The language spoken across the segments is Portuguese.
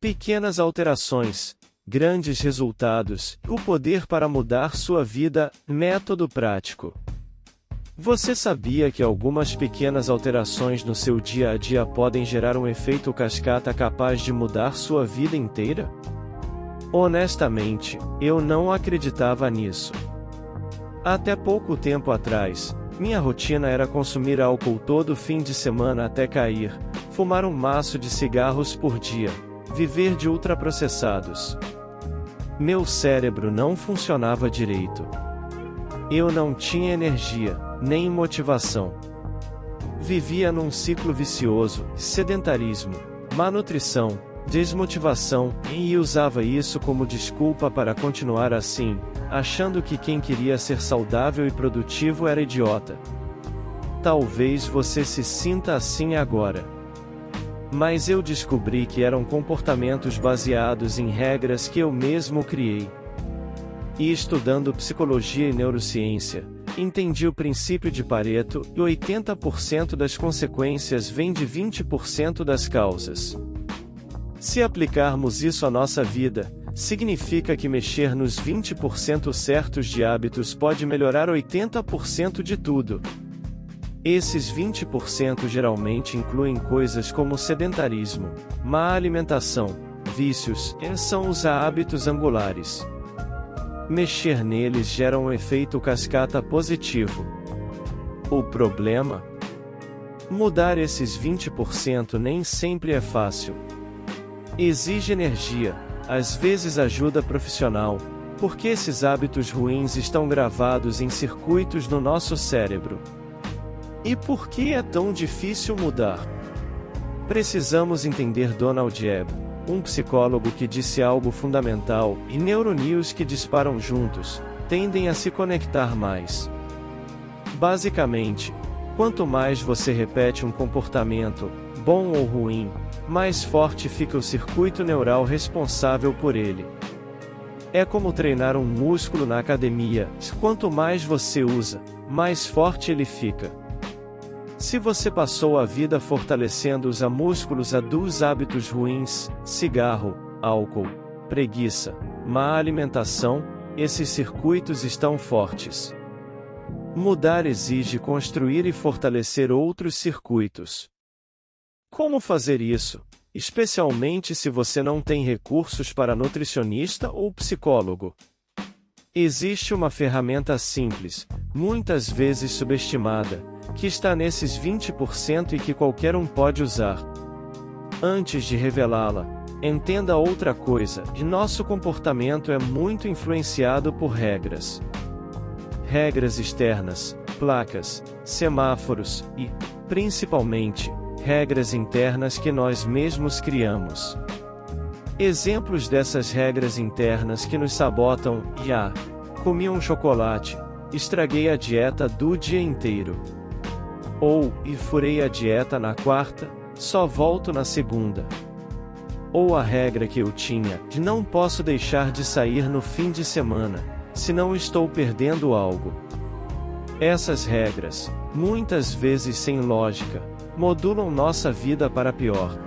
Pequenas alterações, grandes resultados, o poder para mudar sua vida. Método prático. Você sabia que algumas pequenas alterações no seu dia a dia podem gerar um efeito cascata capaz de mudar sua vida inteira? Honestamente, eu não acreditava nisso. Até pouco tempo atrás, minha rotina era consumir álcool todo fim de semana até cair, fumar um maço de cigarros por dia, viver de ultraprocessados. Meu cérebro não funcionava direito. Eu não tinha energia, nem motivação. Vivia num ciclo vicioso: sedentarismo, má nutrição, desmotivação, e usava isso como desculpa para continuar assim, achando que quem queria ser saudável e produtivo era idiota. Talvez você se sinta assim agora. Mas eu descobri que eram comportamentos baseados em regras que eu mesmo criei. E estudando psicologia e neurociência, entendi o princípio de Pareto, e 80% das consequências vem de 20% das causas. Se aplicarmos isso à nossa vida, significa que mexer nos 20% certos de hábitos pode melhorar 80% de tudo. Esses 20% geralmente incluem coisas como sedentarismo, má alimentação, vícios, e são os hábitos angulares. Mexer neles gera um efeito cascata positivo. O problema? Mudar esses 20% nem sempre é fácil. Exige energia, às vezes ajuda profissional, porque esses hábitos ruins estão gravados em circuitos no nosso cérebro. E por que é tão difícil mudar? Precisamos entender Donald Ebb, um psicólogo que disse algo fundamental: e neurônios que disparam juntos tendem a se conectar mais. Basicamente, quanto mais você repete um comportamento, bom ou ruim, mais forte fica o circuito neural responsável por ele. É como treinar um músculo na academia: quanto mais você usa, mais forte ele fica. Se você passou a vida fortalecendo os músculos dos hábitos ruins, cigarro, álcool, preguiça, má alimentação, esses circuitos estão fortes. Mudar exige construir e fortalecer outros circuitos. Como fazer isso, especialmente se você não tem recursos para nutricionista ou psicólogo? Existe uma ferramenta simples, muitas vezes subestimada, que está nesses 20% e que qualquer um pode usar. Antes de revelá-la, entenda outra coisa: nosso comportamento é muito influenciado por regras. Regras externas, placas, semáforos e, principalmente, regras internas que nós mesmos criamos. Exemplos dessas regras internas que nos sabotam: comi um chocolate, estraguei a dieta do dia inteiro. Ou, furei a dieta na quarta, só volto na segunda. Ou a regra que eu tinha, de não posso deixar de sair no fim de semana, senão estou perdendo algo. Essas regras, muitas vezes sem lógica, modulam nossa vida para pior.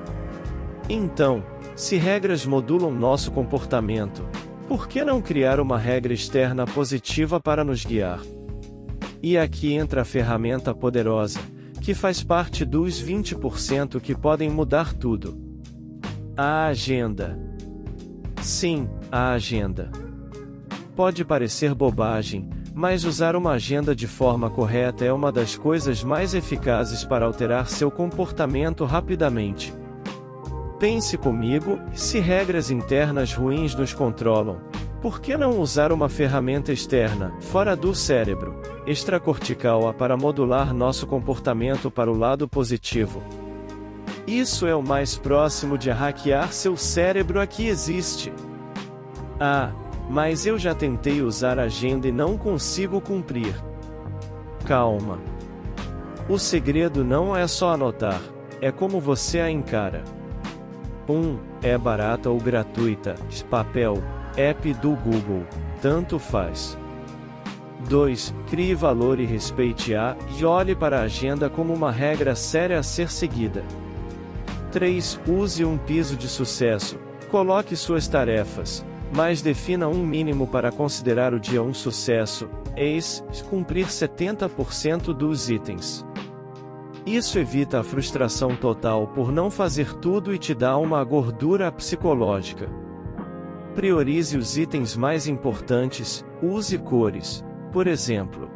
Então, se regras modulam nosso comportamento, por que não criar uma regra externa positiva para nos guiar? E aqui entra a ferramenta poderosa, que faz parte dos 20% que podem mudar tudo. A agenda. Sim, a agenda. Pode parecer bobagem, mas usar uma agenda de forma correta é uma das coisas mais eficazes para alterar seu comportamento rapidamente. Pense comigo: se regras internas ruins nos controlam, por que não usar uma ferramenta externa, fora do cérebro, extracortical, para modular nosso comportamento para o lado positivo? Isso é o mais próximo de hackear seu cérebro que existe. Mas eu já tentei usar a agenda e não consigo cumprir. Calma. O segredo não é só anotar, é como você a encara. 1. É barata ou gratuita, papel, app do Google, tanto faz. 2. Crie valor e respeite e olhe para a agenda como uma regra séria a ser seguida. 3. Use um piso de sucesso, Coloque suas tarefas, mas defina um mínimo para considerar o dia um sucesso, eis, cumprir 70% dos itens. Isso evita a frustração total por não fazer tudo e te dá uma gordura psicológica. Priorize os itens mais importantes, use cores, por exemplo.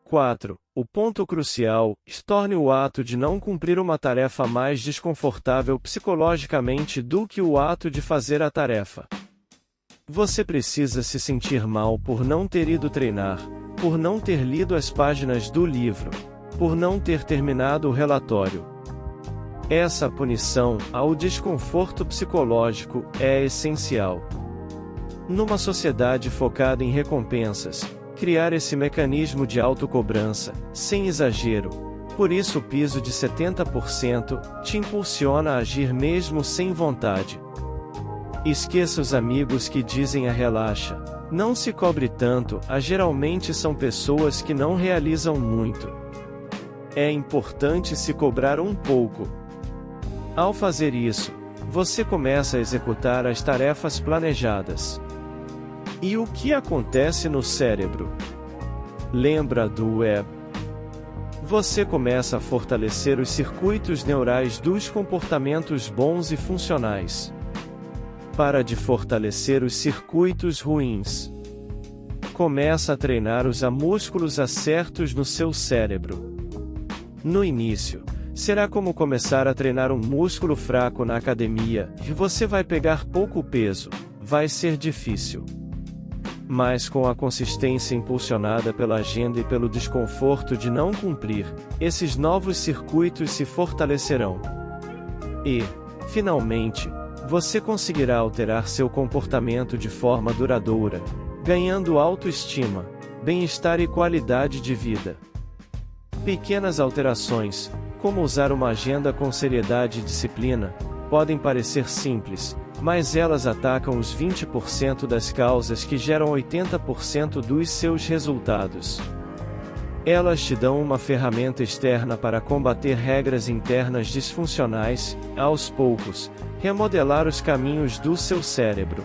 4. O ponto crucial, torne o ato de não cumprir uma tarefa mais desconfortável psicologicamente do que o ato de fazer a tarefa. Você precisa se sentir mal por não ter ido treinar, por não ter lido as páginas do livro, por não ter terminado o relatório. Essa punição ao desconforto psicológico é essencial. Numa sociedade focada em recompensas, criar esse mecanismo de autocobrança, sem exagero, por isso o piso de 70%, te impulsiona a agir mesmo sem vontade. Esqueça os amigos que dizem a relaxa, não se cobre tanto, geralmente são pessoas que não realizam muito. É importante se cobrar um pouco. Ao fazer isso, você começa a executar as tarefas planejadas. E o que acontece no cérebro? Lembra do web? Você começa a fortalecer os circuitos neurais dos comportamentos bons e funcionais. Para de fortalecer os circuitos ruins. Começa a treinar os músculos certos no seu cérebro. No início, será como começar a treinar um músculo fraco na academia, e você vai pegar pouco peso, vai ser difícil. Mas com a consistência impulsionada pela agenda e pelo desconforto de não cumprir, esses novos circuitos se fortalecerão. E, finalmente, você conseguirá alterar seu comportamento de forma duradoura, ganhando autoestima, bem-estar e qualidade de vida. Pequenas alterações, como usar uma agenda com seriedade e disciplina, podem parecer simples, mas elas atacam os 20% das causas que geram 80% dos seus resultados. Elas te dão uma ferramenta externa para combater regras internas disfuncionais, aos poucos, remodelar os caminhos do seu cérebro.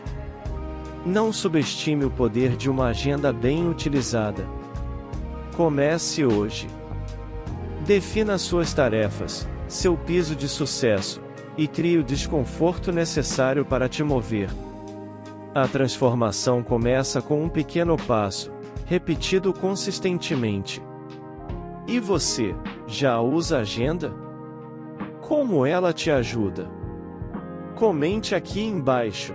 Não subestime o poder de uma agenda bem utilizada. Comece hoje. Defina suas tarefas, seu piso de sucesso, e crie o desconforto necessário para te mover. A transformação começa com um pequeno passo, repetido consistentemente. E você, já usa a agenda? Como ela te ajuda? Comente aqui embaixo.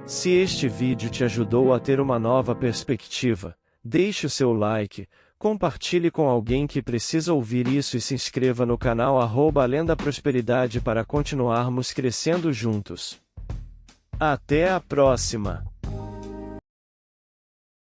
Se este vídeo te ajudou a ter uma nova perspectiva, deixe o seu like, compartilhe com alguém que precisa ouvir isso e se inscreva no canal @Além da Prosperidade para continuarmos crescendo juntos. Até a próxima!